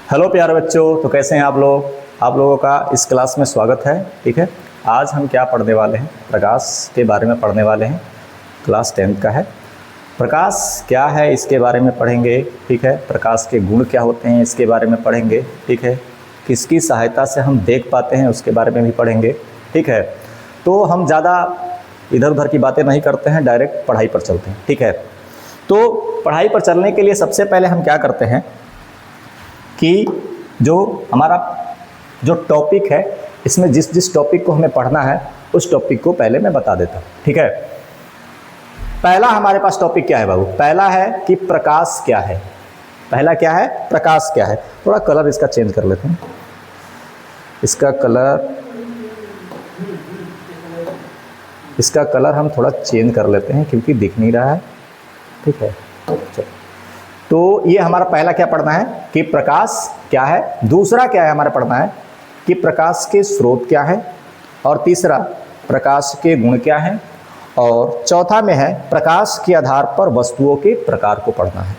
Hello प्यारे बच्चों, तो कैसे हैं आप लोग। आप लोगों का इस क्लास में स्वागत है। ठीक है, आज हम क्या पढ़ने वाले हैं, प्रकाश के बारे में पढ़ने वाले हैं। क्लास 10th का है। प्रकाश क्या है इसके बारे में पढ़ेंगे। ठीक है, प्रकाश के गुण क्या होते हैं इसके बारे में पढ़ेंगे। ठीक है, किसकी सहायता से हम देख पाते हैं उसके बारे में भी पढ़ेंगे। ठीक है, तो हम ज़्यादा इधर उधर की बातें नहीं करते हैं, डायरेक्ट पढ़ाई पर चलते हैं। ठीक है, तो पढ़ाई पर चलने के लिए सबसे पहले हम क्या करते हैं कि जो हमारा जो टॉपिक है, इसमें जिस जिस टॉपिक को हमें पढ़ना है उस टॉपिक को पहले मैं बता देता हूँ। ठीक है, पहला हमारे पास टॉपिक क्या है बाबू। पहला है कि प्रकाश क्या है। पहला क्या है, प्रकाश क्या है। थोड़ा कलर इसका चेंज कर लेते हैं, इसका कलर हम थोड़ा चेंज कर लेते हैं क्योंकि दिख नहीं रहा है। ठीक है, चलो, तो ये हमारा पहला क्या पढ़ना है कि प्रकाश क्या है। दूसरा क्या है हमारा पढ़ना है कि प्रकाश के स्रोत क्या है। और तीसरा प्रकाश के गुण क्या हैं। और चौथा में है प्रकाश के आधार पर वस्तुओं के प्रकार को पढ़ना है।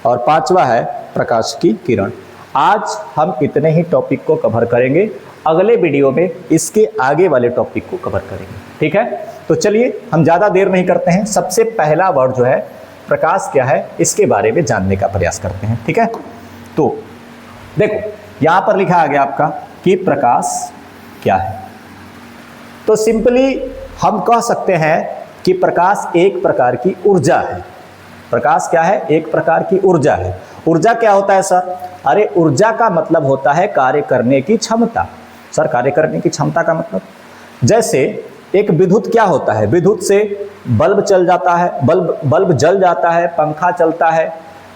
और पांचवा है प्रकाश की किरण। आज हम इतने ही टॉपिक को कवर करेंगे, अगले वीडियो में इसके आगे वाले टॉपिक को कवर करेंगे। ठीक है, तो चलिए हम ज़्यादा देर नहीं करते हैं, सबसे पहला वर्ड जो है प्रकाश क्या है इसके बारे में जानने का प्रयास करते हैं। ठीक है, तो देखो यहाँ पर लिखा आ गया आपका कि प्रकाश क्या है। तो सिंपली हम कह सकते हैं कि प्रकाश एक प्रकार की ऊर्जा है। प्रकाश क्या है, एक प्रकार की ऊर्जा है। ऊर्जा क्या होता है सर? अरे ऊर्जा का मतलब होता है कार्य करने की क्षमता। सर कार्य करने की क्षमता का मतलब, जैसे एक विद्युत क्या होता है, विद्युत से बल्ब चल जाता है, बल्ब जल जाता है, पंखा चलता है।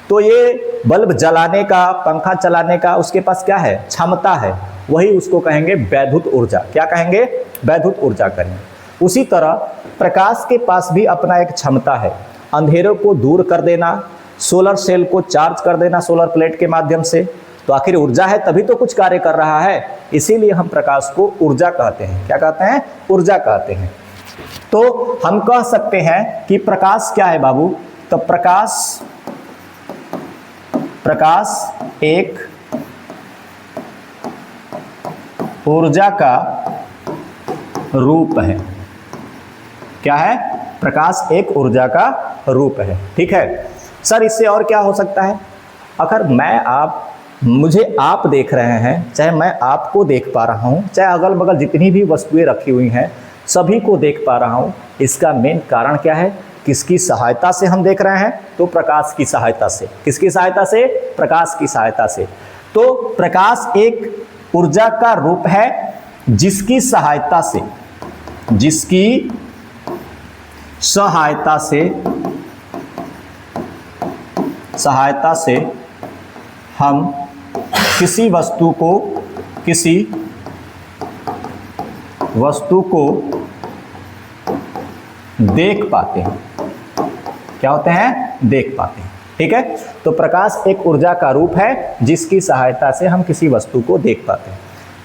तो ये बल्ब जलाने का, पंखा चलाने का उसके पास क्या है, क्षमता है। वही उसको कहेंगे वैद्युत ऊर्जा। क्या कहेंगे? वैद्युत ऊर्जा कहेंगे। उसी तरह प्रकाश के पास भी अपना एक क्षमता है, अंधेरों को दूर कर देना, सोलर सेल को चार्ज कर देना सोलर प्लेट के माध्यम से। तो आखिर ऊर्जा है तभी तो कुछ कार्य कर रहा है, इसीलिए हम प्रकाश को ऊर्जा कहते हैं। क्या कहते हैं? ऊर्जा कहते हैं। तो हम कह सकते हैं कि प्रकाश क्या है बाबू। तो प्रकाश एक ऊर्जा का रूप है। क्या है? प्रकाश एक ऊर्जा का रूप है। ठीक है सर, इससे और क्या हो सकता है? अगर मुझे आप देख रहे हैं, चाहे मैं आपको देख पा रहा हूं, चाहे अगल बगल जितनी भी वस्तुएं रखी हुई हैं सभी को देख पा रहा हूं, इसका मेन कारण क्या है? किसकी सहायता से हम देख रहे हैं? तो प्रकाश की सहायता से। किसकी सहायता से? प्रकाश की सहायता से। तो प्रकाश एक ऊर्जा का रूप है जिसकी सहायता से हम किसी वस्तु को देख पाते हैं। क्या होते हैं? देख पाते हैं। ठीक है, तो प्रकाश एक ऊर्जा का रूप है जिसकी सहायता से हम किसी वस्तु को देख पाते हैं।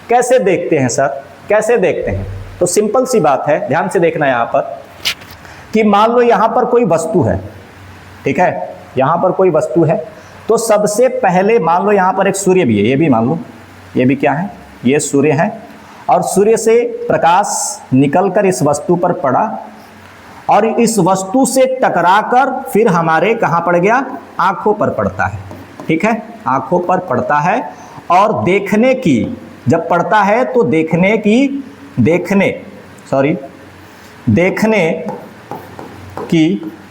कैसे देखते हैं सर? कैसे देखते हैं? तो सिंपल सी बात है, ध्यान से देखना यहां पर कि मान लो यहां पर कोई वस्तु है। ठीक है, यहां पर कोई वस्तु है, तो सबसे पहले मान लो यहाँ पर एक सूर्य भी है। ये भी मान लो, ये भी क्या है, ये सूर्य है। और सूर्य से प्रकाश निकलकर इस वस्तु पर पड़ा और इस वस्तु से टकराकर फिर हमारे कहाँ पड़ गया? आंखों पर पड़ता है। ठीक है, आंखों पर पड़ता है। और जब पड़ता है तो देखने की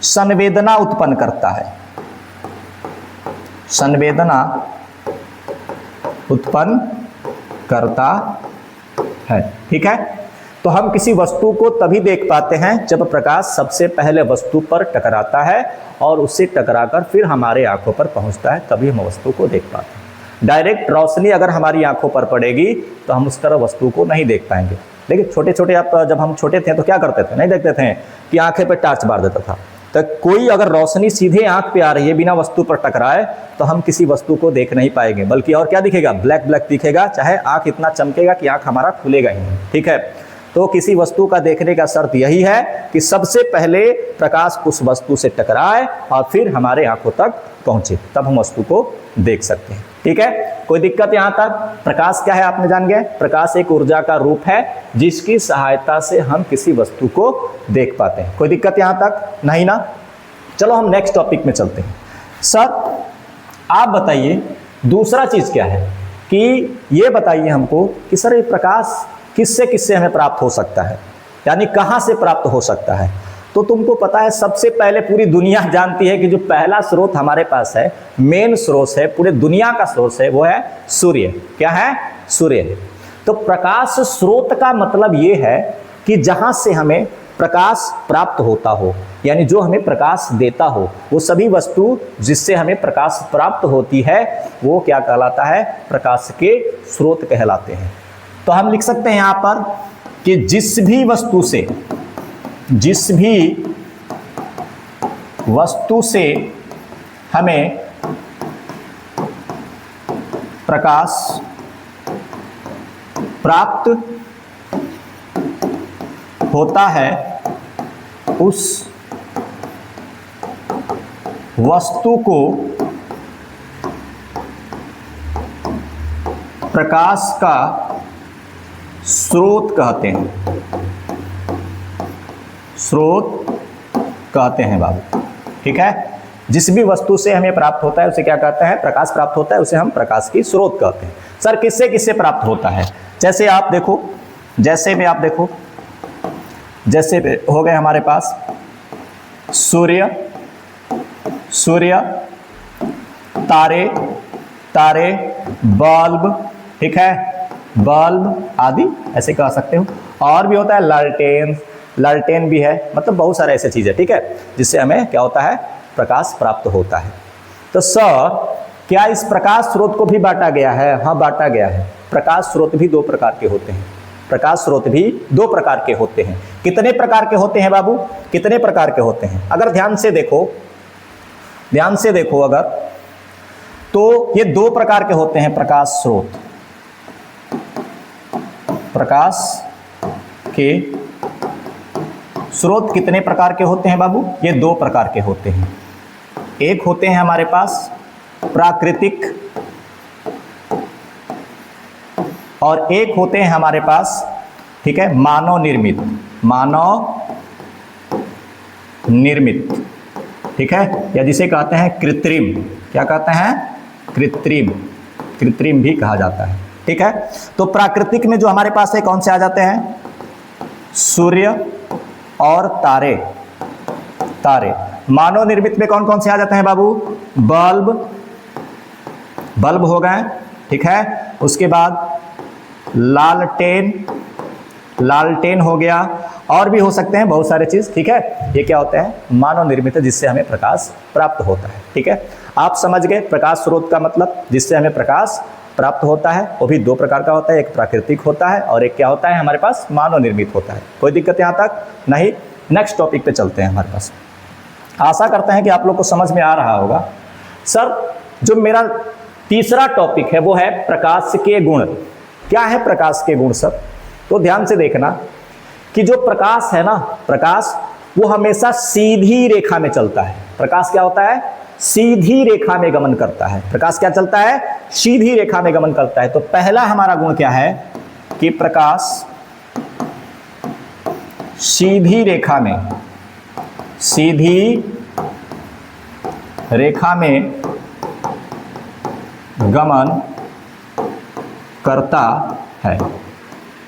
संवेदना उत्पन्न करता है। संवेदना उत्पन्न करता है। ठीक है, तो हम किसी वस्तु को तभी देख पाते हैं जब प्रकाश सबसे पहले वस्तु पर टकराता है और उससे टकराकर फिर हमारे आंखों पर पहुंचता है, तभी हम वस्तु को देख पाते हैं। डायरेक्ट रोशनी अगर हमारी आंखों पर पड़ेगी तो हम उस तरह वस्तु को नहीं देख पाएंगे। लेकिन जब हम छोटे थे तो क्या करते थे? नहीं देखते थे कि आंखें पे टॉर्च मार देता था। तो कोई अगर रोशनी सीधे आंख पे आ रही है बिना वस्तु पर टकराए तो हम किसी वस्तु को देख नहीं पाएंगे, बल्कि और क्या दिखेगा? ब्लैक ब्लैक दिखेगा, चाहे आंख इतना चमकेगा कि आंख हमारा खुलेगा ही नहीं। ठीक है, तो किसी वस्तु का देखने का शर्त यही है कि सबसे पहले प्रकाश उस वस्तु से टकराए और फिर हमारे आंखों तक पहुंचे, तब हम वस्तु को देख सकते हैं। ठीक है, कोई दिक्कत यहाँ तक? प्रकाश क्या है आपने जान गए, प्रकाश एक ऊर्जा का रूप है जिसकी सहायता से हम किसी वस्तु को देख पाते हैं। कोई दिक्कत यहाँ तक? नहीं ना। चलो हम नेक्स्ट टॉपिक में चलते हैं। सर आप बताइए दूसरा चीज क्या है कि ये बताइए हमको कि सर ये प्रकाश किससे किससे हमें प्राप्त हो सकता है, यानी कहाँ से प्राप्त हो सकता है। तो तुमको पता है सबसे पहले पूरी दुनिया जानती है कि जो पहला स्रोत हमारे पास है, मेन स्रोत है, पूरे दुनिया का स्रोत है, वो है सूर्य। क्या है? सूर्य है। तो प्रकाश स्रोत का मतलब ये है कि जहां से हमें प्रकाश प्राप्त होता हो, यानी जो हमें प्रकाश देता हो, वो सभी वस्तु जिससे हमें प्रकाश प्राप्त होती है वो क्या कहलाता है? प्रकाश के स्रोत कहलाते हैं। तो हम लिख सकते हैं यहां पर कि जिस भी वस्तु से हमें प्रकाश प्राप्त होता है उस वस्तु को प्रकाश का स्रोत कहते हैं। स्रोत कहते हैं बाबू। ठीक है, जिस भी वस्तु से हमें प्राप्त होता है उसे क्या कहते हैं? प्रकाश प्राप्त होता है, उसे हम प्रकाश की स्रोत कहते हैं। सर किससे किससे प्राप्त होता है? जैसे आप देखो, जैसे हो गए हमारे पास सूर्य, तारे, बल्ब, ठीक है, बल्ब आदि ऐसे कह सकते हो। और भी होता है लालटेन भी है, मतलब बहुत सारे ऐसे चीज़ है, ठीक है, जिससे हमें क्या होता है? प्रकाश प्राप्त होता है। तो सर क्या इस प्रकाश स्रोत को भी बांटा गया है? हाँ, बांटा गया है। प्रकाश स्रोत भी दो प्रकार के होते हैं। प्रकाश स्रोत भी दो प्रकार के होते हैं। कितने प्रकार के होते हैं बाबू? कितने प्रकार के होते हैं? अगर ध्यान से देखो अगर, तो ये दो प्रकार के होते हैं प्रकाश स्रोत। प्रकाश के स्रोत कितने प्रकार के होते हैं बाबू? ये दो प्रकार के होते हैं। एक होते हैं हमारे पास प्राकृतिक और एक होते हैं हमारे पास, ठीक है, मानव निर्मित, ठीक है, या जिसे कहते हैं कृत्रिम। क्या कहते हैं? कृत्रिम भी कहा जाता है। ठीक है, तो प्राकृतिक में जो हमारे पास है कौन से आ जाते हैं? सूर्य और तारे। मानव निर्मित में कौन कौन से आ जाते हैं बाबू? बल्ब हो गए, ठीक है, उसके बाद लालटेन हो गया, और भी हो सकते हैं बहुत सारे चीज। ठीक है, ये क्या होता है? मानव निर्मित है, जिससे हमें प्रकाश प्राप्त होता है। ठीक है, आप समझ गए प्रकाश स्रोत का मतलब, जिससे हमें प्रकाश प्राप्त होता है। वो भी दो प्रकार का होता है, एक प्राकृतिक होता है और एक क्या होता है हमारे पास? मानव निर्मित होता है। कोई दिक्कत यहाँ तक? नहीं। नेक्स्ट टॉपिक पे चलते हैं हमारे पास। आशा करते हैं कि आप लोग को समझ में आ रहा होगा। सर जो मेरा तीसरा टॉपिक है वो है प्रकाश के गुण। क्या है प्रकाश के गुण सर? तो ध्यान से देखना कि जो प्रकाश है ना, प्रकाश वो हमेशा सीधी रेखा में चलता है। प्रकाश क्या होता है? सीधी रेखा में गमन करता है। प्रकाश क्या चलता है? सीधी रेखा में गमन करता है। तो पहला हमारा गुण क्या है कि प्रकाश सीधी रेखा में गमन करता है।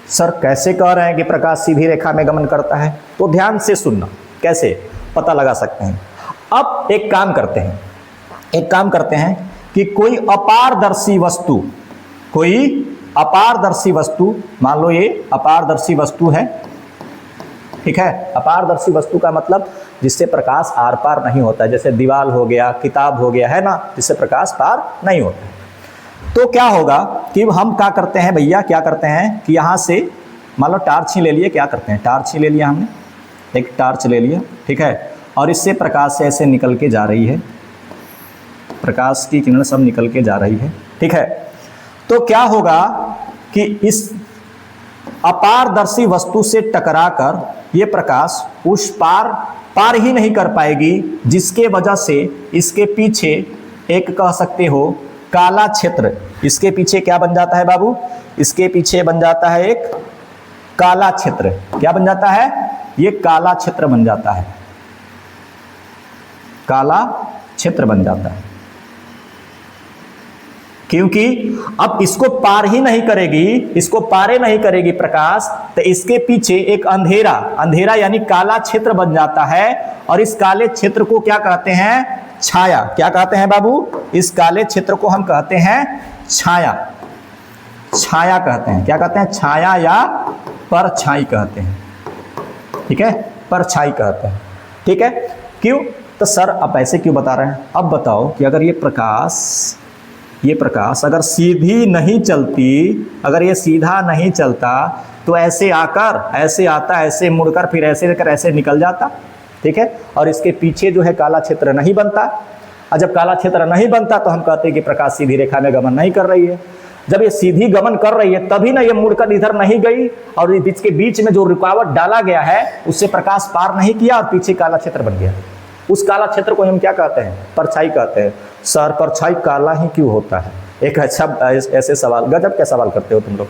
सर कैसे कह रहे हैं कि प्रकाश सीधी रेखा में गमन करता है? तो ध्यान से सुनना, कैसे पता लगा सकते हैं। अब एक काम करते हैं कि कोई अपारदर्शी वस्तु, मान लो ये अपारदर्शी वस्तु है, ठीक है। अपारदर्शी वस्तु का मतलब जिससे प्रकाश आर पार नहीं होता, जैसे दीवार हो गया, किताब हो गया, है ना, जिससे प्रकाश पार नहीं होता। तो क्या होगा कि हम क्या करते हैं भैया, क्या करते हैं कि यहाँ से मान लो टार्च ही ले लिए, क्या करते हैं, टार्च ही ले लिया हमने, एक टार्च ले लिया, ठीक है, और इससे प्रकाश ऐसे निकल के जा रही है, प्रकाश की किरण सब निकल के जा रही है, ठीक है। तो क्या होगा कि इस अपारदर्शी वस्तु से टकराकर ये प्रकाश उस पार ही नहीं कर पाएगी, जिसके वजह से इसके पीछे एक कह सकते हो काला क्षेत्र। इसके पीछे क्या बन जाता है बाबू? इसके पीछे बन जाता है एक काला क्षेत्र। क्या बन जाता है? ये काला क्षेत्र बन जाता है, काला क्षेत्र बन जाता है, क्योंकि अब इसको पार ही नहीं करेगी, इसको पारे नहीं करेगी प्रकाश, तो इसके पीछे एक अंधेरा, अंधेरा यानी काला क्षेत्र बन जाता है। और इस काले क्षेत्र को क्या कहते हैं? छाया। क्या कहते हैं बाबू? इस काले क्षेत्र को हम कहते हैं छाया। छाया कहते हैं। क्या कहते हैं? छाया या परछाई कहते हैं। ठीक है, परछाई कहते हैं। ठीक है, क्यों? तो सर आप ऐसे क्यों बता रहे हैं? अब बताओ कि अगर ये प्रकाश अगर सीधी नहीं चलती, अगर ये सीधा नहीं चलता तो ऐसे आकर, ऐसे आता, ऐसे मुड़कर, फिर ऐसे लेकर ऐसे निकल जाता। ठीक है, और इसके पीछे जो है काला क्षेत्र नहीं बनता। और जब काला क्षेत्र नहीं बनता तो हम कहते हैं कि प्रकाश सीधी रेखा में गमन नहीं कर रही है। जब ये सीधी गमन कर रही है तभी ना ये मुड़कर इधर नहीं गई, और इसके बीच में जो रुकावट डाला गया है उससे प्रकाश पार नहीं किया और पीछे काला क्षेत्र बन गया। उस काला क्षेत्र को हम क्या कहते हैं? परछाई कहते हैं। सर परछाई काला ही क्यों होता है? एक अच्छा ऐसे सवाल, गजब का सवाल करते हो तुम लोग।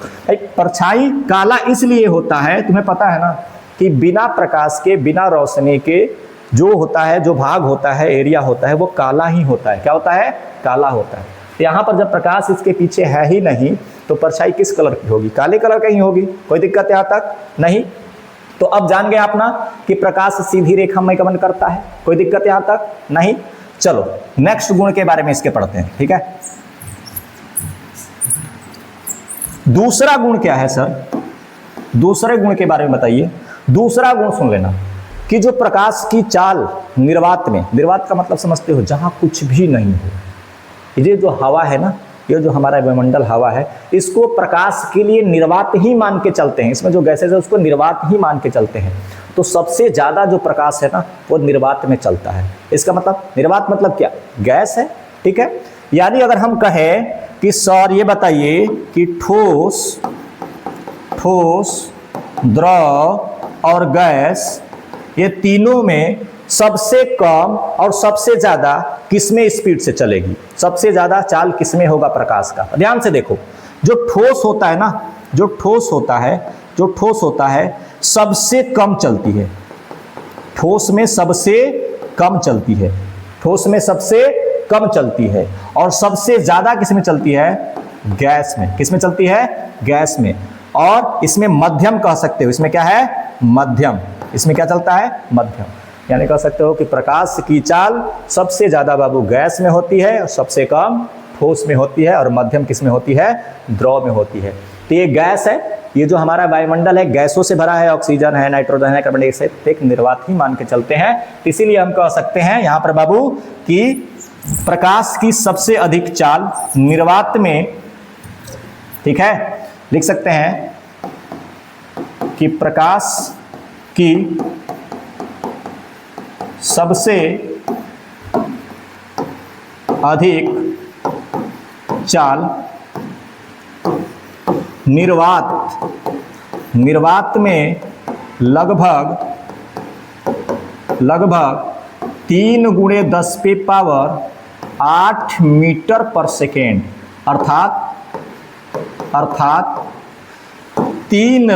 परछाई काला इसलिए होता है, तुम्हें पता है ना, कि बिना प्रकाश के, बिना रोशनी के जो होता है, जो भाग होता है, एरिया होता है, वो काला ही होता है। क्या होता है? काला होता है। तो यहाँ पर जब प्रकाश इसके पीछे है ही नहीं तो परछाई किस कलर की होगी? काले कलर की ही होगी। कोई दिक्कत यहाँ तक नहीं? तो अब जान गए अपना कि प्रकाश सीधी रेखा में गमन करता है। कोई दिक्कत यहाँ तक नहीं? चलो नेक्स्ट गुण के बारे में इसके पढ़ते हैं। ठीक है, दूसरा गुण क्या है सर? दूसरे गुण के बारे में बताइए। दूसरा गुण सुन लेना कि जो प्रकाश की चाल निर्वात में, निर्वात का मतलब समझते हो, जहां कुछ भी नहीं हो, ये जो हवा है ना, ये जो हमारा वायुमंडल हवा है, इसको प्रकाश के लिए निर्वात ही मान के चलते हैं। इसमें जो गैसेज है उसको निर्वात ही मान के चलते हैं। तो सबसे ज्यादा जो प्रकाश है ना वो निर्वात में चलता है। इसका मतलब, निर्वात मतलब क्या? गैस है। ठीक है, यानी अगर हम कहें कि सर ये बताइए कि ठोस, द्रव और गैस, ये तीनों में सबसे कम और सबसे ज्यादा किसमें स्पीड से चलेगी? सबसे ज्यादा चाल किसमें होगा प्रकाश का? ध्यान से देखो, जो ठोस होता है ना, जो ठोस होता है सबसे कम चलती है। ठोस में सबसे कम चलती है, ठोस में सबसे कम चलती है। और सबसे ज्यादा किसमें चलती है? गैस में। किसमें चलती है? गैस में। और इसमें मध्यम कह सकते हो। इसमें क्या है? मध्यम। इसमें क्या चलता है? मध्यम। यानी कह सकते हो कि प्रकाश की चाल सबसे ज्यादा बाबू गैस में होती है और सबसे कम ठोस में होती है, और मध्यम किसमें होती है? द्रव में होती है। तो ये गैस है, ये जो हमारा वायुमंडल है गैसों से भरा है, ऑक्सीजन है, नाइट्रोजन है, कार्बन डाइऑक्साइड, एक निर्वात ही मान के चलते हैं। इसीलिए हम कह सकते हैं यहाँ पर बाबू कि प्रकाश की सबसे अधिक चाल निर्वात में, ठीक है, लिख सकते हैं कि प्रकाश की सबसे अधिक चाल निर्वात में लगभग 3 × 10⁸ मीटर पर सेकेंड, अर्थात 3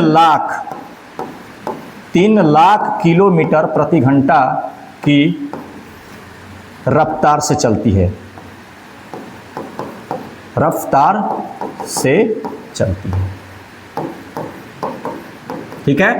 लाख किलोमीटर प्रति घंटा की रफ्तार से चलती है। रफ्तार से चलती है। ठीक है,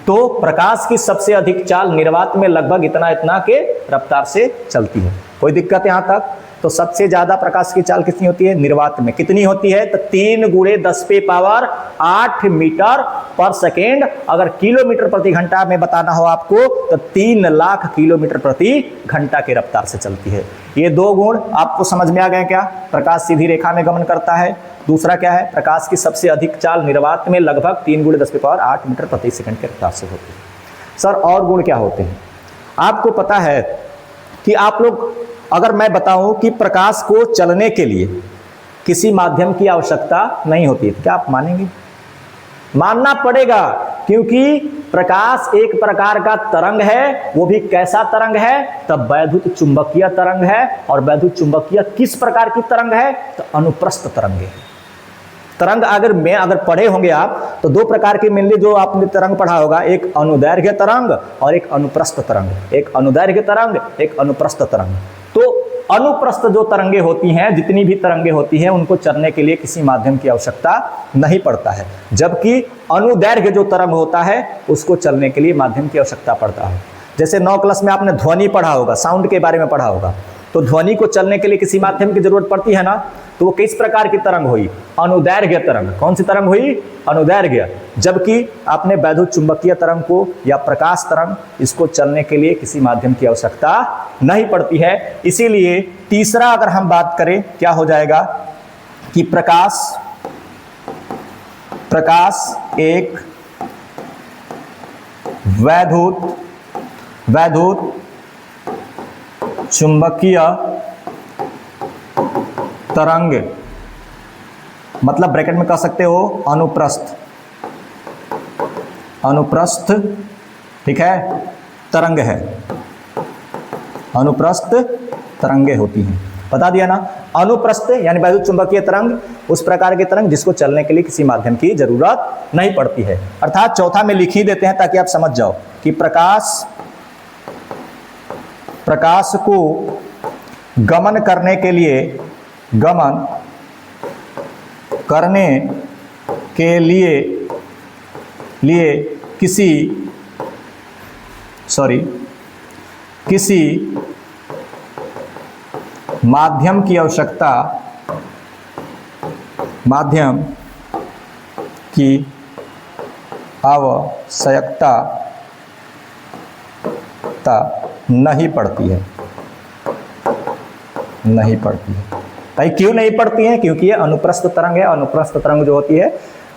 तो प्रकाश की सबसे अधिक चाल निर्वात में लगभग इतना के रफ्तार से चलती है। कोई दिक्कत यहां तक? तो सबसे ज्यादा प्रकाश की चाल कितनी होती है? निर्वात में। कितनी होती है? तो 3 × 10⁸ मीटर पर सेकेंड। अगर किलोमीटर प्रति घंटा में बताना हो आपको तो 3 लाख किलोमीटर प्रति घंटा की रफ्तार से चलती है। ये 2 गुण आपको समझ में आ गए क्या? प्रकाश सीधी रेखा में गमन करता है। दूसरा क्या है? प्रकाश की सबसे अधिक चाल निर्वात में लगभग 3 × 10⁸ मीटर प्रति सेकंड की रफ्तार से होती है। सर और गुण क्या होते हैं? आपको पता है कि आप लोग, अगर मैं बताऊं कि प्रकाश को चलने के लिए किसी माध्यम की आवश्यकता नहीं होती है, क्या आप मानेंगे? मानना पड़ेगा क्योंकि प्रकाश एक प्रकार का तरंग है, वो भी कैसा तरंग है, तब वैद्युत चुंबकीय तरंग है। और वैद्युत चुंबकीय किस प्रकार की तरंग है, तो अनुप्रस्थ तरंग है। तरंग अगर पढ़े होंगे आप तो दो प्रकार की मेनली जो आपने तरंग पढ़ा होगा, एक अनुदैर्घ्य तरंग और एक अनुप्रस्थ तरंग। एक अनुदैर्घ्य तरंग, एक अनुप्रस्थ तरंग। तो अनुप्रस्थ जो तरंगे होती हैं, जितनी भी तरंगे होती हैं, उनको चलने के लिए किसी माध्यम की आवश्यकता नहीं पड़ता है, जबकि अनुदैर्घ्य जो तरंग होता है उसको चलने के लिए माध्यम की आवश्यकता पड़ता है। जैसे 9 क्लास में आपने ध्वनि पढ़ा होगा, साउंड के बारे में पढ़ा होगा, तो ध्वनि को चलने के लिए किसी माध्यम की जरूरत पड़ती है ना, तो वो किस प्रकार की तरंग हुई, अनुदैर्घ्य तरंग। कौन सी तरंग हुई, अनुदैर्घ्य। जबकि आपने वैद्युत चुंबकीय तरंग को या प्रकाश तरंग, इसको चलने के लिए किसी माध्यम की आवश्यकता नहीं पड़ती है। इसीलिए तीसरा अगर हम बात करें, क्या हो जाएगा कि प्रकाश एक वैद्युत चुंबकीय तरंग, मतलब ब्रैकेट में कह सकते हो अनुप्रस्थ, ठीक है, तरंग है। अनुप्रस्थ तरंगे होती हैं, बता दिया ना। अनुप्रस्थ यानी वैद्युत चुंबकीय तरंग, उस प्रकार की तरंग जिसको चलने के लिए किसी माध्यम की जरूरत नहीं पड़ती है। अर्थात चौथा में लिख ही देते हैं ताकि आप समझ जाओ कि प्रकाश को गमन करने के लिए किसी माध्यम की आवश्यकता नहीं पड़ती है। भाई क्यों नहीं पड़ती है, क्योंकि ये अनुप्रस्थ तरंग है। अनुप्रस्थ तरंग जो होती है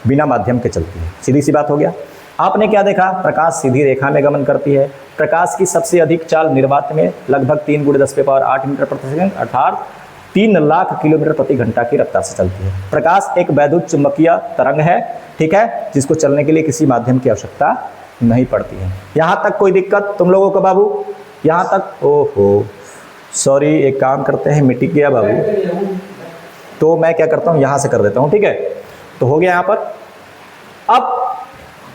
बिना माध्यम के चलती है। सीधी सी बात हो गया। आपने क्या देखा, प्रकाश सीधी रेखा में गमन करती है। प्रकाश की सबसे अधिक चाल निर्वात में लगभग 3 × 10⁸ मीटर प्रति सेकंड अर्थात 3 लाख किलोमीटर प्रति घंटा की रफ्तार से चलती है। प्रकाश एक वैद्युत चुंबकीय तरंग है, ठीक है, जिसको चलने के लिए किसी माध्यम की आवश्यकता नहीं पड़ती है। यहाँ तक कोई दिक्कत तुम लोगों को बाबू, यहाँ तक? ओहो सॉरी, एक काम करते हैं, मिट गया बाबू, तो मैं क्या करता हूँ यहाँ से कर देता हूँ, ठीक है। तो हो गया यहाँ पर। अब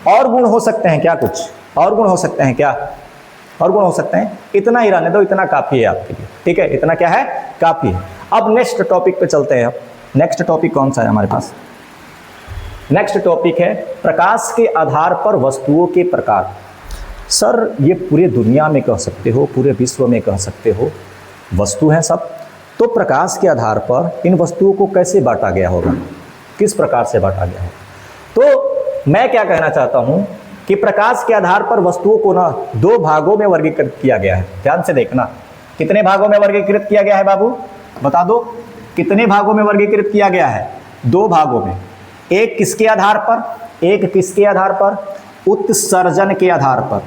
और गुण हो सकते हैं क्या, कुछ और गुण हो सकते हैं क्या, और गुण हो सकते हैं? इतना ही रहने दो, इतना काफी है आपके लिए, ठीक है, इतना क्या है, काफी है। अब नेक्स्ट टॉपिक पे चलते हैं। नेक्स्ट टॉपिक कौन सा है हमारे पास? नेक्स्ट टॉपिक है प्रकाश के आधार पर वस्तुओं के प्रकार। सर ये पूरे दुनिया में कह सकते हो, पूरे विश्व में कह सकते हो, वस्तु हैं सब, तो प्रकाश के आधार पर इन वस्तुओं को कैसे बांटा गया होगा, किस प्रकार से बांटा गया होगा? तो मैं क्या कहना चाहता हूं कि प्रकाश के आधार पर वस्तुओं को ना 2 भागों में वर्गीकृत किया गया है। ध्यान से देखना, कितने भागों में वर्गीकृत किया गया है बाबू, बता दो, कितने भागों में वर्गीकृत किया गया है? 2 भागों में। एक किसके आधार पर, एक किसके आधार पर? उत्सर्जन के आधार पर।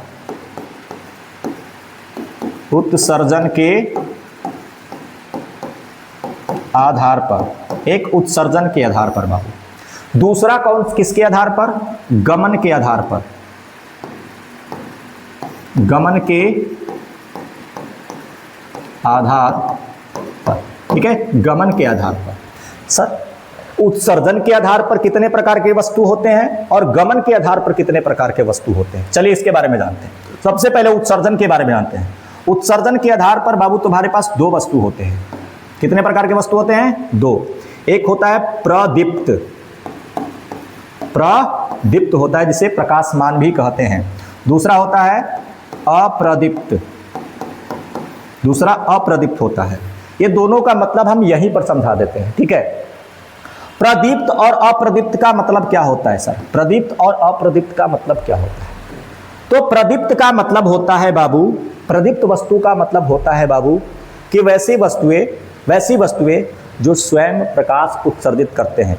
उत्सर्जन के आधार पर, एक उत्सर्जन के आधार पर बाबू। दूसरा कौन, किसके आधार पर? गमन के आधार पर। गमन के आधार पर, ठीक है, गमन के आधार पर। सर उत्सर्जन के आधार पर कितने प्रकार के वस्तु होते हैं और गमन के आधार पर कितने प्रकार के वस्तु होते हैं? चलिए इसके बारे में जानते हैं। सबसे पहले उत्सर्जन के बारे में जानते हैं। उत्सर्जन के आधार पर बाबू तुम्हारे पास 2 वस्तु होते हैं। कितने प्रकार के वस्तु होते हैं? 2। एक होता है प्रदीप्त, प्रदीप्त होता है जिसे प्रकाशमान भी कहते हैं। दूसरा होता है अप्रदीप्त, दूसरा अप्रदीप्त होता है। ये दोनों का मतलब हम यहीं पर समझा देते हैं, ठीक है। प्रदीप्त और अप्रदीप्त का मतलब क्या होता है सर? प्रदीप्त और अप्रदीप्त का मतलब क्या होता है? तो प्रदीप्त का मतलब होता है बाबू, प्रदीप्त वस्तु का मतलब होता है बाबू कि वैसी वस्तुएं जो स्वयं प्रकाश उत्सर्जित करते हैं,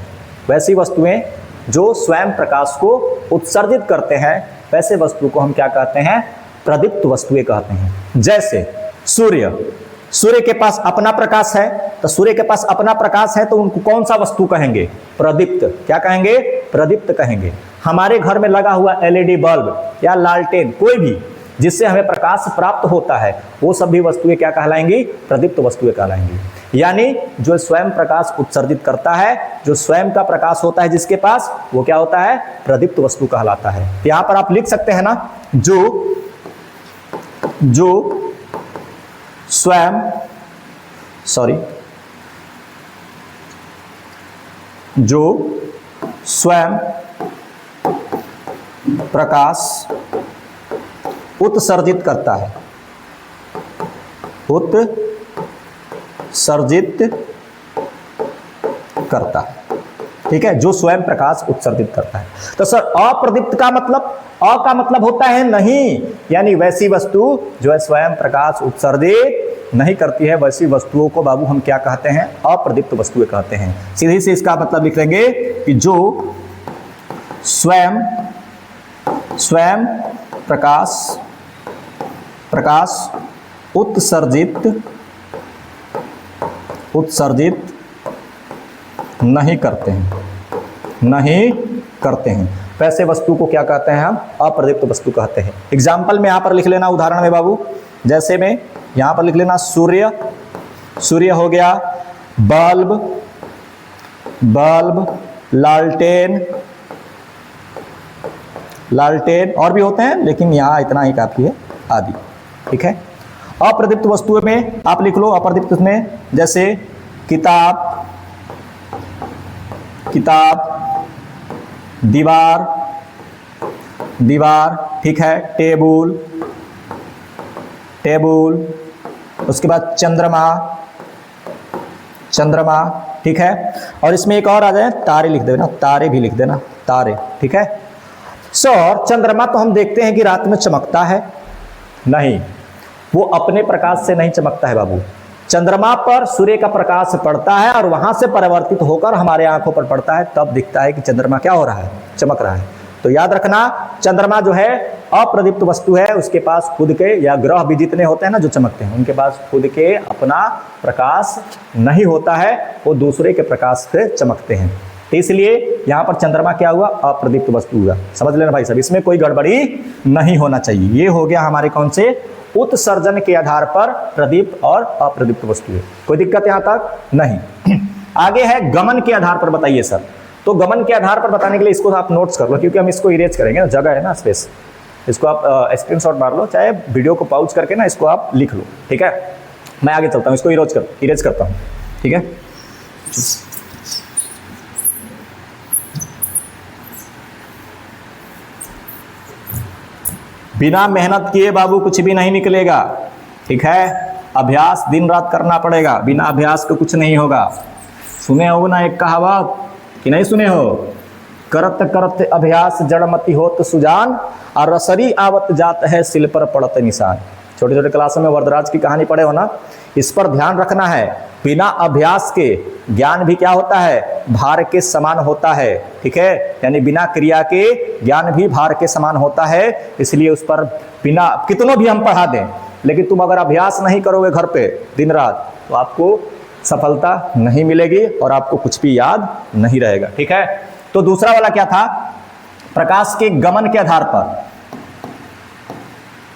वैसी वस्तुएं जो स्वयं प्रकाश को उत्सर्जित करते हैं, वैसे वस्तु को हम क्या कहते हैं? प्रदीप्त वस्तुएं कहते हैं। जैसे सूर्य के पास अपना प्रकाश है, तो सूर्य के पास अपना प्रकाश है तो उनको कौन सा वस्तु कहेंगे? प्रदीप्त। क्या कहेंगे? प्रदीप्त कहेंगे। हमारे घर में लगा हुआ एलईडी बल्ब या लालटेन, कोई भी जिससे हमें प्रकाश प्राप्त होता है, वो सभी वस्तुएं क्या कहलाएंगी? प्रदीप्त वस्तुएं कहलाएंगी। यानी जो स्वयं प्रकाश उत्सर्जित करता है, जो स्वयं का प्रकाश होता है जिसके पास, वो क्या होता है? प्रदीप्त वस्तु कहलाता है। यहां पर आप लिख सकते हैं ना, जो स्वयं प्रकाश उत्सर्जित करता है, ठीक है, जो स्वयं प्रकाश उत्सर्जित करता है। तो सर अप्रदीप्त का मतलब, अ का मतलब होता है नहीं, यानी वैसी वस्तु जो है स्वयं प्रकाश उत्सर्जित नहीं करती है, वैसी वस्तुओं को बाबू हम क्या कहते हैं? अप्रदीप्त वस्तुएं कहते हैं। सीधे से इसका मतलब लिख लेंगे कि जो स्वयं प्रकाश उत्सर्जित नहीं करते हैं, वैसे वस्तु को क्या कहते हैं? हम अप्रदीप्त वस्तु कहते हैं। एग्जाम्पल में यहां पर लिख लेना, उदाहरण में बाबू, जैसे में यहां पर लिख लेना सूर्य हो गया, बल्ब, लालटेन और भी होते हैं, लेकिन यहां इतना ही काफी है, आदि। ठीक है। अप्रदीप्त वस्तुओं में आप लिख लो, अप्रदीप्त में जैसे किताब, दीवार, ठीक है, टेबुल, उसके बाद चंद्रमा, ठीक है। और इसमें एक और आ जाए, तारे लिख देना, तारे भी लिख देना, तारे, ठीक है। सर चंद्रमा तो हम देखते हैं कि रात में चमकता है, नहीं, वो अपने प्रकाश से नहीं चमकता है बाबू। चंद्रमा पर सूर्य का प्रकाश पड़ता है और वहां से परिवर्तित होकर हमारे आंखों पर पड़ता है, तब दिखता है कि चंद्रमा क्या हो रहा है? चमक रहा है। तो याद रखना, चंद्रमा जो है अप्रदीप्त वस्तु है, उसके पास खुद के, या ग्रह भी जितने होते हैं ना जो चमकते हैं, उनके पास खुद के अपना प्रकाश नहीं होता है, वो दूसरे के प्रकाश से चमकते हैं। तो इसलिए यहां पर चंद्रमा क्या हुआ? अप्रदीप्त वस्तु हुआ। समझ लेना भाई साहब, इसमें कोई गड़बड़ी नहीं होना चाहिए। ये हो गया हमारे कौन से? उत्सर्जन के आधार पर प्रदीप्त और अप्रदीप्त वस्तुएं। कोई दिक्कत यहां तक नहीं। आगे है गमन के आधार पर बताइए सर। तो गमन के आधार पर बताने के लिए इसको आप नोट्स कर लो, क्योंकि हम इसको इरेज करेंगे ना, जगह है ना, स्पेस। इसको आप स्क्रीनशॉट मार लो, चाहे वीडियो को पॉज करके ना इसको आप लिख लो, ठीक है। मैं आगे चलता हूं, इसको इरेज करता हूं, ठीक है। बिना मेहनत किए बाबू कुछ भी नहीं निकलेगा, ठीक है। अभ्यास दिन रात करना पड़ेगा, बिना अभ्यास के कुछ नहीं होगा। सुने हो ना एक कहावत कि नहीं सुने हो? करत करत अभ्यास जड़मति होत सुजान, और रसरी आवत जात है सिल पर पड़त निशान। छोटे छोटे क्लासों में वरदराज की कहानी पढ़े हो ना, इस पर ध्यान रखना है। बिना अभ्यास के ज्ञान भी क्या होता है? भार के समान होता है, ठीक है। यानी बिना क्रिया के ज्ञान भी भार के समान होता है। इसलिए उस पर बिना कितनों भी हम पढ़ा दें, लेकिन तुम अगर अभ्यास नहीं करोगे घर पे दिन रात, तो आपको सफलता नहीं मिलेगी और आपको कुछ भी याद नहीं रहेगा, ठीक है। तो दूसरा वाला क्या था? प्रकाश के गमन के आधार पर,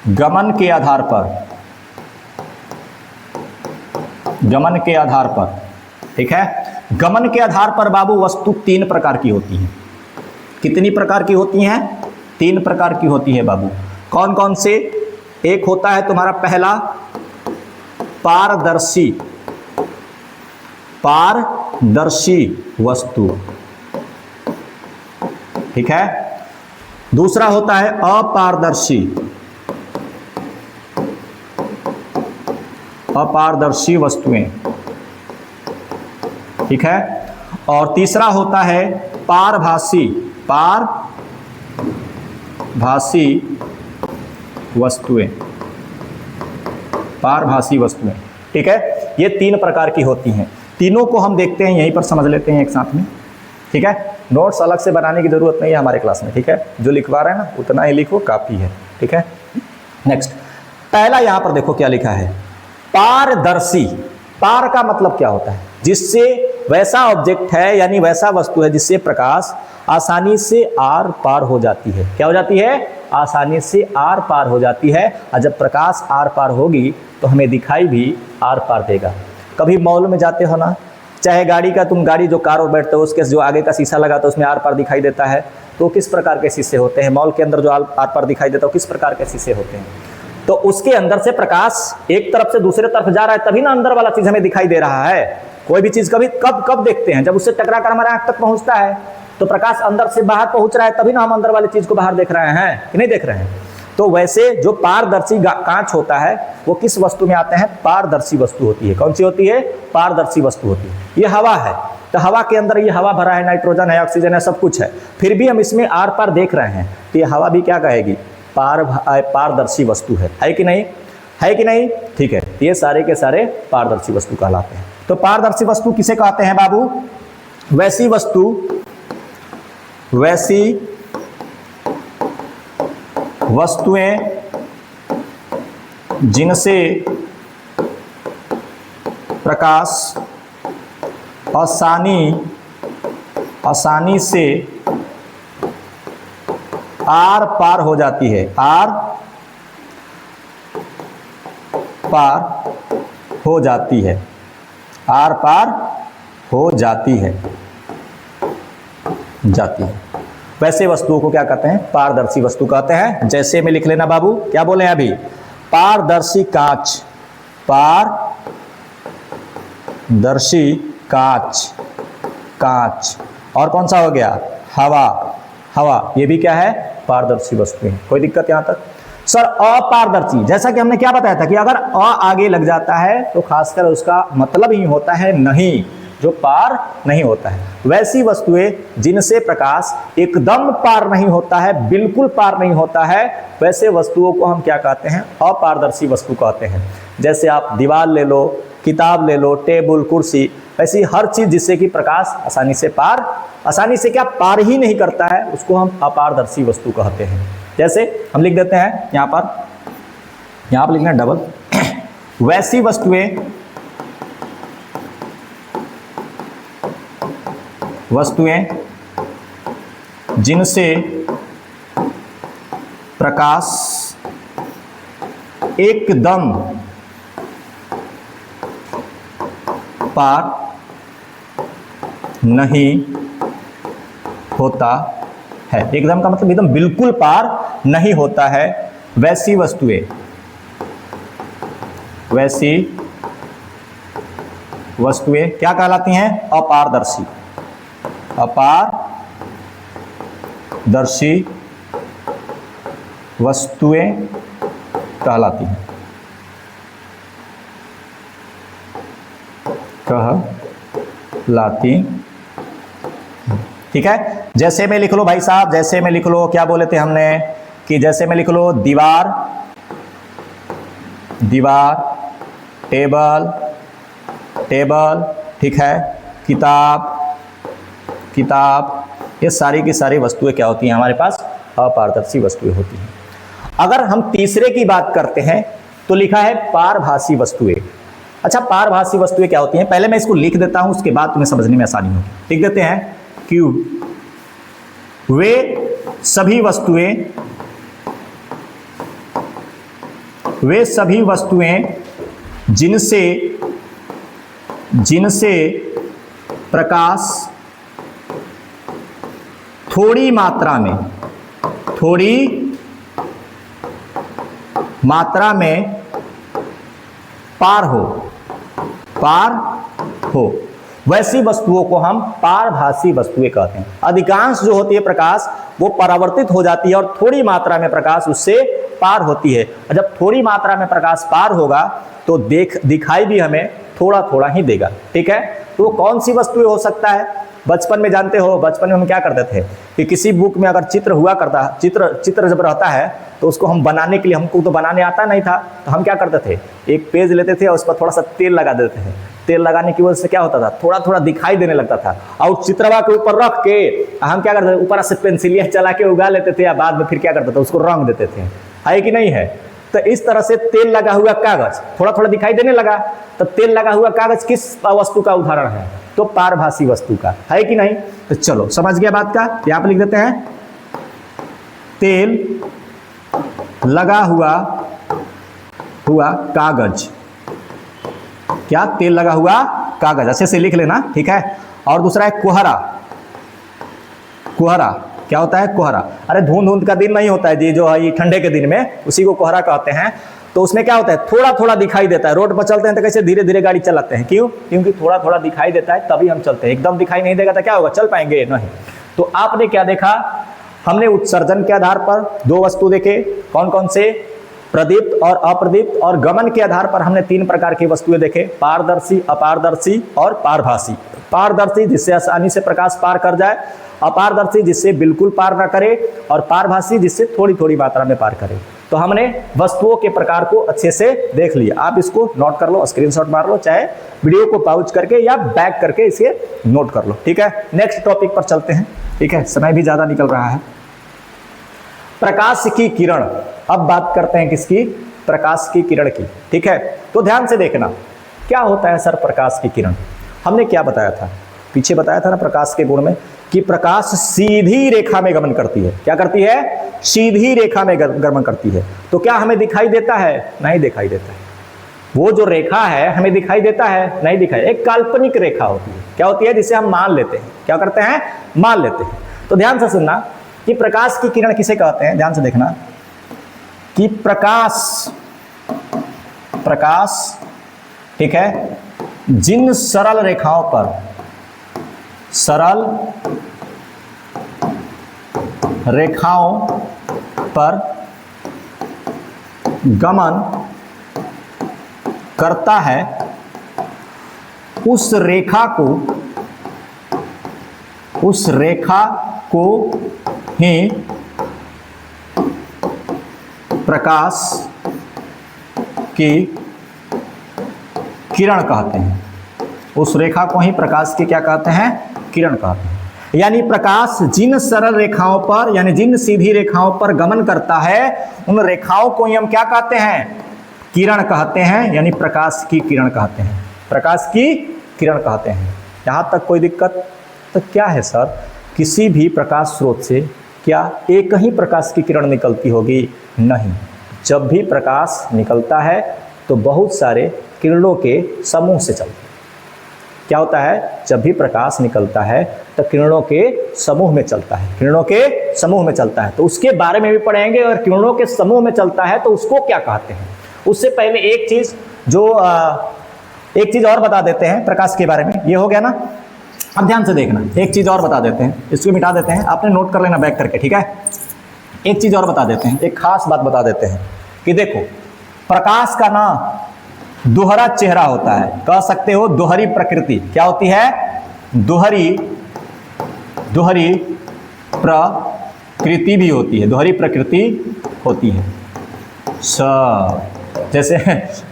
गमन के आधार पर, ठीक है। गमन के आधार पर बाबू वस्तु 3 प्रकार की होती है। कितनी प्रकार की होती हैं? 3 प्रकार की होती है बाबू। कौन कौन से? एक होता है तुम्हारा पहला पारदर्शी वस्तु, ठीक है। दूसरा होता है अपारदर्शी वस्तुएं, ठीक है। और तीसरा होता है पारभासी वस्तुएं, ठीक है। ये 3 प्रकार की होती हैं। तीनों को हम देखते हैं, यहीं पर समझ लेते हैं एक साथ में, ठीक है। नोट्स अलग से बनाने की जरूरत नहीं है हमारे क्लास में, ठीक है। जो लिखवा रहे हैं ना उतना ही लिखो, काफी है, ठीक है। नेक्स्ट, पहला यहां पर देखो क्या लिखा है, पारदर्शी। पार का मतलब क्या होता है? जिससे वैसा ऑब्जेक्ट है, यानी वैसा वस्तु है जिससे प्रकाश आसानी से आर पार हो जाती है। क्या हो जाती है? आसानी से आर पार हो जाती है। और जब प्रकाश आर पार होगी तो हमें दिखाई भी आर पार देगा। कभी मॉल में जाते हो ना, चाहे गाड़ी का, तुम गाड़ी जो कार में बैठते हो उसके जो आगे का शीशा लगा तो उसमें आर पार दिखाई देता है, तो किस प्रकार के शीशे होते हैं? मॉल के अंदर जो आर पार दिखाई देता है किस प्रकार के शीशे होते हैं? तो उसके अंदर से प्रकाश एक तरफ से दूसरे तरफ जा रहा है, तभी ना अंदर वाला चीज हमें दिखाई दे रहा है। कोई भी चीज कभी कब देखते हैं? जब उससे टकरा कर हमारे आंख तक पहुंचता है, तो प्रकाश अंदर से बाहर पहुंच रहा है, तभी ना हम अंदर वाली चीज को बाहर देख रहे हैं कि नहीं देख रहे हैं। तो वैसे जो पारदर्शी कांच होता है वो किस वस्तु में आते हैं? पारदर्शी वस्तु होती है। कौन सी होती है? पारदर्शी वस्तु होती है। ये हवा है, तो हवा के अंदर ये हवा भरा है, नाइट्रोजन है, ऑक्सीजन है, सब कुछ है, फिर भी हम इसमें आर पार देख रहे हैं, तो ये हवा भी क्या कहेगी? पारदर्शी वस्तु है कि नहीं? है कि नहीं? ठीक है, ये सारे के सारे पारदर्शी वस्तु कहलाते हैं। तो पारदर्शी वस्तु किसे कहते हैं बाबू? वैसी वस्तुएं जिनसे प्रकाश आसानी से आर पार हो जाती है। आर पार हो जाती है। आर पार हो जाती है। वैसे वस्तुओं को क्या कहते हैं? पारदर्शी वस्तु कहते हैं। जैसे में लिख लेना बाबू, क्या बोले अभी? पारदर्शी कांच, पारदर्शी कांच। और कौन सा हो गया? हवा, ये भी क्या है? पारदर्शी वस्तु है। कोई दिक्कत यहां तक? सर अपारदर्शी, जैसा कि हमने क्या बताया था कि अगर आगे लग जाता है तो खासकर उसका मतलब ही होता है नहीं, जो पार नहीं होता है। वैसी वस्तुएं जिनसे प्रकाश एकदम पार नहीं होता है, बिल्कुल पार नहीं होता है, वैसे वस्तुओं को हम क्या कहते हैं? अपारदर्शी वस्तु कहते हैं। जैसे आप दीवार ले लो, किताब ले लो, टेबल, कुर्सी, ऐसी हर चीज जिससे कि प्रकाश आसानी से क्या पार ही नहीं करता है, उसको हम अपारदर्शी वस्तु कहते हैं। जैसे हम लिख देते हैं यहां पर लिखना डबल, वैसी वस्तुएं जिनसे प्रकाश एकदम पार नहीं होता है। एकदम का मतलब एकदम बिल्कुल पार नहीं होता है। वैसी वस्तुएं क्या कहलाती हैं? अपारदर्शी वस्तुएं कहलाती हैं। ठीक है। जैसे में लिख लो भाई साहब, जैसे में लिख लो, क्या बोले थे हमने कि जैसे में लिख लो दीवार, टेबल, ठीक है, किताब, ये सारी की सारी वस्तुएं क्या होती हैं? हमारे पास अपारदर्शी वस्तुएं होती हैं। अगर हम तीसरे की बात करते हैं तो लिखा है पारभासी वस्तुएं। अच्छा, पारभासी वस्तुएं क्या होती हैं? पहले मैं इसको लिख देता हूं, उसके बाद तुम्हें समझने में आसानी होगी। लिख देते हैं कि वे सभी वस्तुएं जिनसे प्रकाश थोड़ी मात्रा में पार हो, वैसी वस्तुओं को हम पारभासी वस्तुएं कहते हैं। अधिकांश जो होती है प्रकाश वो परावर्तित हो जाती है और थोड़ी मात्रा में प्रकाश उससे पार होती है। और जब थोड़ी मात्रा में प्रकाश पार होगा तो दिखाई भी हमें थोड़ा थोड़ा ही देगा। ठीक है, तो वो कौन सी वस्तुएं हो सकता है? बचपन में जानते हो, बचपन में हम क्या करते थे कि किसी बुक में अगर चित्र हुआ करता, चित्र जब रहता है तो उसको हम बनाने के लिए, हमको तो बनाने आता नहीं था, तो हम क्या करते थे, एक पेज लेते थे और उस पर थोड़ा सा तेल लगा देते थे। तेल लगाने की वजह से क्या होता था, थोड़ा थोड़ा दिखाई देने लगता था। और चित्रवा के ऊपर रख के हम क्या करते थे, ऊपर से पेंसिलियाँ चला के उगा लेते थे, या बाद में फिर क्या करते थे, उसको रंग देते थे। है कि नहीं है? तो इस तरह से तेल लगा हुआ कागज थोड़ा थोड़ा दिखाई देने लगा, तो तेल लगा हुआ कागज किस वस्तु का उदाहरण है? तो पारभासी वस्तु का, है कि नहीं? तो चलो समझ गया बात का, यहां पर लिख देते हैं तेल लगा हुआ कागज। क्या? तेल लगा हुआ कागज, अच्छे से लिख लेना, ठीक है। और दूसरा है कोहरा। कोहरा क्या होता है? कोहरा, अरे धुंध का दिन नहीं होता है जी, जो है ये ठंडे के दिन में, उसी को कोहरा कहते हैं। तो उसमें क्या होता है? थोड़ा थोड़ा दिखाई देता है। रोड पर चलते हैं तो कैसे धीरे धीरे गाड़ी चलाते हैं, क्यों? क्योंकि थोड़ा थोड़ा दिखाई देता है तभी हम चलते हैं। एकदम दिखाई नहीं देगा तो क्या होगा? चल पाएंगे नहीं। तो आपने क्या देखा? हमने उत्सर्जन के आधार पर दो वस्तु देखे, कौन कौन से? प्रदीप्त और अप्रदीप्त। और गमन के आधार पर हमने तीन प्रकार की वस्तुएं देखे, पारदर्शी, अपारदर्शी और पारभासी। पारदर्शी जिससे आसानी से प्रकाश पार कर जाए, अपारदर्शी जिससे बिल्कुल पार ना करे, और पारभासी जिससे थोड़ी थोड़ी मात्रा में पार करे। तो हमने वस्तुओं के प्रकार को अच्छे से देख लिया। आप इसको नोट कर लो, स्क्रीनशॉट मार लो, चाहे वीडियो को पॉज करके या बैक करके इसे नोट कर लो, ठीक है। नेक्स्ट टॉपिक पर चलते हैं, ठीक है, समय भी ज्यादा निकल रहा है। प्रकाश की किरण, अब बात करते हैं किसकी? प्रकाश की किरण की, ठीक है। तो ध्यान से देखना, क्या होता है सर प्रकाश की किरण? हमने क्या बताया था? पीछे बताया था ना प्रकाश के गुण में, कि प्रकाश सीधी रेखा में गमन करती है। क्या करती है? सीधी रेखा में गमन करती है। तो क्या हमें दिखाई देता है? नहीं दिखाई देता है। वो जो रेखा है हमें दिखाई देता है? नहीं दिखाई। एक काल्पनिक रेखा होती है। क्या होती है? जिसे हम मान लेते हैं। क्या करते हैं? मान लेते हैं। तो ध्यान से सुनना कि प्रकाश की किरण किसे कहते हैं। ध्यान से देखना कि प्रकाश ठीक है, जिन सरल रेखाओं पर गमन करता है, उस रेखा को ही प्रकाश की किरण कहते हैं। उस रेखा को ही प्रकाश की क्या कहते हैं? किरण कहते हैं। यानी प्रकाश जिन सरल रेखाओं पर, यानी जिन सीधी रेखाओं पर गमन करता है, उन रेखाओं को ही हम क्या कहते हैं? किरण कहते हैं, यानी प्रकाश की किरण कहते हैं। प्रकाश की किरण कहते हैं। यहां तक कोई दिक्कत? तो क्या है सर, किसी भी प्रकाश स्रोत से क्या एक ही प्रकाश की किरण निकलती होगी? नहीं। जब भी प्रकाश निकलता है तो बहुत सारे किरणों के समूह से चलता है। क्या होता है? जब भी प्रकाश निकलता है तो किरणों के समूह में चलता है। किरणों के समूह में चलता है, तो उसके बारे में भी पढ़ेंगे। और किरणों के समूह में चलता है तो उसको क्या कहते हैं। उससे पहले एक चीज और बता देते हैं प्रकाश के बारे में। ये हो गया ना। अब ध्यान से देखना, एक चीज और बता देते हैं, इसको मिटा देते हैं, आपने नोट कर लेना बैक करके, ठीक है। एक चीज और बता देते हैं, एक खास बात बता देते हैं कि देखो, प्रकाश का ना दोहरा चेहरा होता है, कह सकते हो दोहरी प्रकृति। क्या होती है? दोहरी प्रकृति भी होती है, दोहरी प्रकृति होती है। जैसे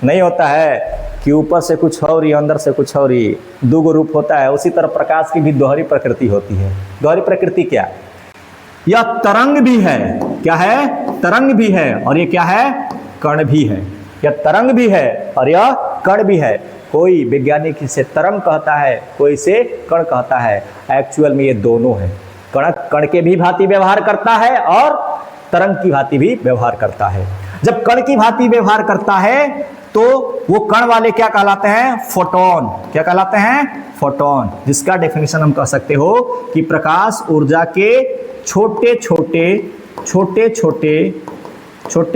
नहीं होता है कि ऊपर से कुछ और ही अंदर से कुछ और ही, दो रूप होता है, उसी तरह प्रकाश की भी दोहरी प्रकृति होती है। दोहरी प्रकृति क्या? यह तरंग भी है। क्या है? तरंग भी है। और ये क्या है? कण भी है। यह तरंग भी है और यह कण भी है। कोई वैज्ञानिक इसे तरंग कहता है, कोई इसे कण कहता है। एक्चुअल में ये दोनों है। कण के भी भांति व्यवहार करता है और तरंग की भांति भी व्यवहार करता है। जब कण की भांति व्यवहार करता है तो वो कण वाले क्या कहलाते हैं? फोटोन। क्या कहलाते हैं? फोटोन। जिसका डेफिनेशन हम कह सकते हो कि प्रकाश ऊर्जा के छोटे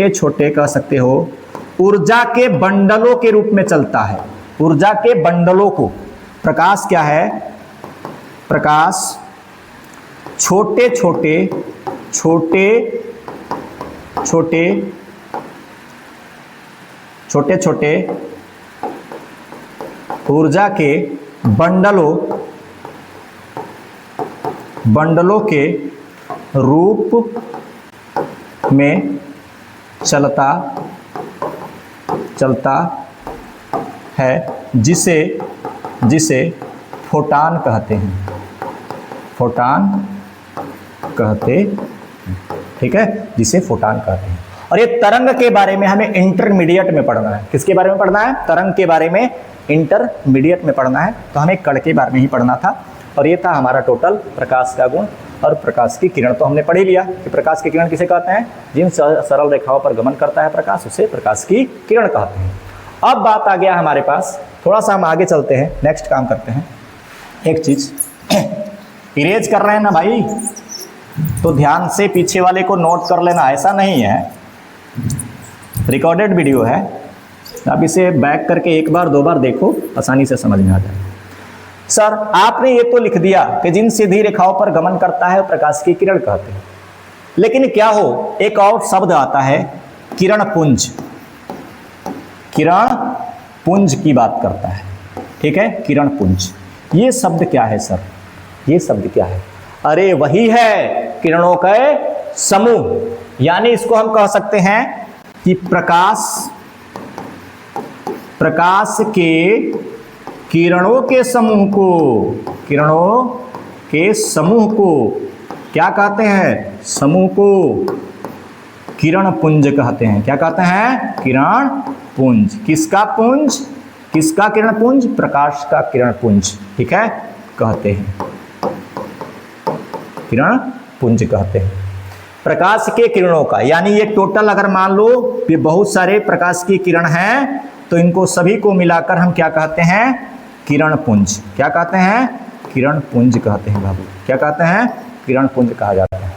छोटे कह सकते हो, ऊर्जा के बंडलों के रूप में चलता है। ऊर्जा के बंडलों को प्रकाश क्या है? प्रकाश छोटे छोटे ऊर्जा के बंडलों के रूप में चलता है, जिसे फोटान कहते हैं। फोटान कहते, ठीक है, जिसे फोटान कहते हैं। और ये तरंग के बारे में हमें इंटरमीडिएट में पढ़ना है। किसके बारे में पढ़ना है? तरंग के बारे में इंटरमीडिएट में पढ़ना है। तो हमें कण के बारे में ही पढ़ना था। और ये था हमारा टोटल प्रकाश का गुण और प्रकाश की किरण। तो हमने पढ़ ही लिया कि प्रकाश की किरण किसे कहते हैं? जिन सरल रेखाओं पर गमन करता है प्रकाश, उसे प्रकाश की किरण कहते हैं। अब बात आ गया हमारे पास, थोड़ा सा हम आगे चलते हैं, नेक्स्ट काम करते हैं। एक चीज इरेज कर रहे हैं ना भाई, तो ध्यान से पीछे वाले को नोट कर लेना, ऐसा नहीं है, रिकॉर्डेड वीडियो है। आप इसे बैक करके एक बार दो बार देखो, आसानी से समझ में आ जाए। सर आपने ये तो लिख दिया कि जिन सीधी रेखाओं पर गमन करता है प्रकाश की किरण कहते हैं, लेकिन क्या हो, एक और शब्द आता है किरण पुंज। किरण पुंज की बात करता है, ठीक है, किरण पुंज। ये शब्द क्या है सर? ये शब्द क्या है? अरे वही है किरणों का समूह, यानी इसको हम कह सकते हैं कि प्रकाश के किरणों के समूह को, किरणों के समूह को क्या कहते हैं? समूह को किरण पुंज कहते हैं। क्या कहते हैं? किरण पुंज। किसका पुंज? किसका किरण पुंज? प्रकाश का किरण पुंज, ठीक है, कहते हैं, किरण पुंज कहते हैं प्रकाश के किरणों का। यानी ये टोटल अगर मान लो ये बहुत सारे प्रकाश की किरण हैं, तो इनको सभी को मिलाकर हम क्या कहते हैं? किरण पुंज। क्या कहते हैं? किरण पुंज कहते हैं बाबू। क्या कहते हैं? किरण पुंज कहा जाता है।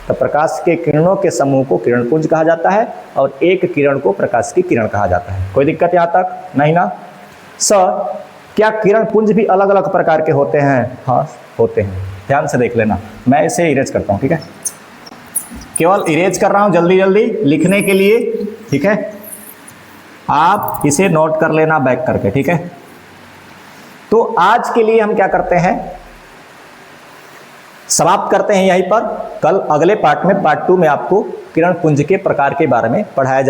तो प्रकाश के किरणों के समूह को किरण पुंज कहा जाता है और एक किरण को प्रकाश की किरण कहा जाता है। कोई दिक्कत यहाँ तक नहीं ना? सर क्या किरण पुंज भी अलग अलग प्रकार के होते हैं? हाँ होते हैं, ध्यान से देख लेना। मैं इसे इरेज करता हूँ, ठीक है, केवल इरेज कर रहा हूँ जल्दी जल्दी लिखने के लिए, ठीक है, आप इसे नोट कर लेना बैक करके, ठीक है। तो आज के लिए हम क्या करते हैं, समाप्त करते हैं यहीं पर। कल अगले पार्ट में, पार्ट 2 में आपको किरण पुंज के प्रकार के बारे में पढ़ाया जाए।